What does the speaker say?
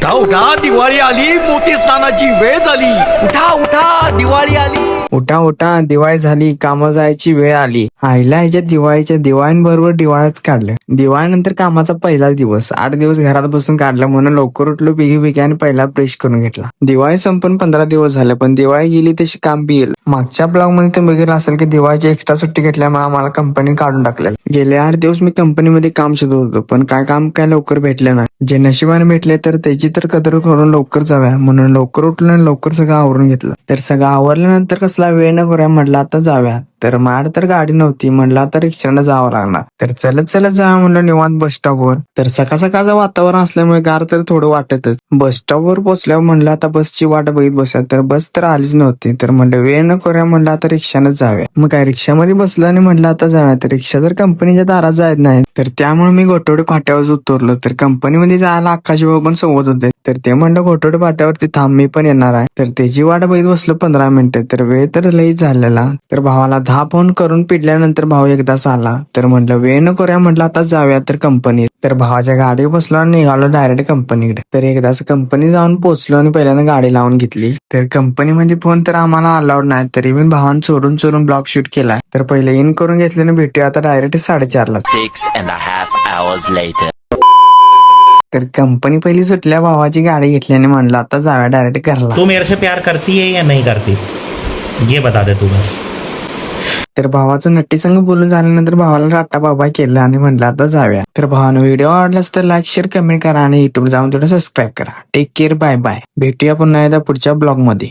उठा उठा दिवाळी आली, मोठी स्नानाची वेळ झाली. उठा उठा दिवाळी आली. उठा उठा दिवाळी झाली, कामं जायची वेळ आली. आईला ह्याच्या दिवाळीबरोबर दिवाळच काढलं. दिवाळीनंतर कामाचा पहिला दिवस 8 दिवस घरात बसून काढला म्हणून लवकर उठलो बिगी आणि पहिला ब्रश करून घेतला. दिवाळी संपून 15 दिवस झाले पण दिवाळी गेली तशी काम बी गेलं. मागच्या ब्लॉग मध्ये तुम्ही बघितलं असेल की दिवाळीची एक्स्ट्रा सुट्टी घेतल्यामुळे आम्हाला कंपनी काढून टाकलेलं. गेले 8 दिवस मी कंपनीमध्ये काम शोधत होतो पण काय लवकर भेटले नाही. जे नशिबाने भेटले तर त्याची तर कदर करून लवकर जाऊया म्हणून लवकर उठलो आणि लवकर सगळं आवरून घेतलं. तर सगळं आवरल्यानंतर कसला वेळ न करूया म्हटलं आता जाऊया. तर माड तर गाडी नव्हती, म्हणलं आता रिक्षाने जावं लागणार. तर चलत जावं म्हणलं निवांत बस स्टॉपवर. तर सकाळचं वातावरण असल्यामुळे गार तर थोडं वाटतच. बस स्टॉपवर पोहोचल्यावर म्हणलं आता बसची वाट बघित बसूया. तर बस तर आलीच नव्हती. तर म्हणलं वेळ न करूया म्हणलं आता रिक्षानेच जाऊया. मग काय रिक्षामध्ये बसलं आणि म्हणलं आता जाऊया. तर रिक्षा तर कंपनीच्या दारात जायत नाही. तर त्यामुळे मी घोटवडे फाट्यावर उतरलो. तर कंपनीमध्ये जायला आकाश भाऊ पण सोबत होते. तर ते म्हणलं घोटवडे फाट्यावरती थांब, मी पण येणार आहे. तर त्याची वाट बघित बसलो 15 मिनिटं. तर वेळ तर लई झालेला. तर भावाला 10 फोन करून पिडल्यानंतर भाऊ एकदाच आला. तर म्हटलं वेळ न करूया म्हटलं आता जाऊया तर कंपनीत. तर भावाच्या गाडीवर बसलो आणि निघालो डायरेक्ट कंपनीकडे. तर एकदाच कंपनी जाऊन पोहोचलो आणि पहिल्यांदा गाडी लावून घेतली. तर कंपनीमध्ये फोन तर आम्हाला अलाउड नाही, तरी पण भावान चोरून ब्लॉग शूट केलाय. तर पहिले इन करून घेतल्याने भेटूया आता डायरेक्ट 4:30ला. 6.5 hours later. तर कंपनी पहिली सुटल्या भावाची गाडी घेतल्याने म्हणलं आता जाऊया डायरेक्ट घरला. तू मेरे से प्यार करती है या नहीं करती, ये बता दे तू बस. तर भावाचं नट्टी संघ बोलून झाल्यानंतर भावाला टाटा बाबा केलं आणि म्हणलं आता जाऊया. तर भावानं व्हिडिओ आवडलास तर लाईक शेअर कमेंट करा आणि युट्यूब जाऊन थोडं सबस्क्राईब करा. Take care, bye bye. भेटूया पुन्हा एकदा पुढच्या ब्लॉग मध्ये.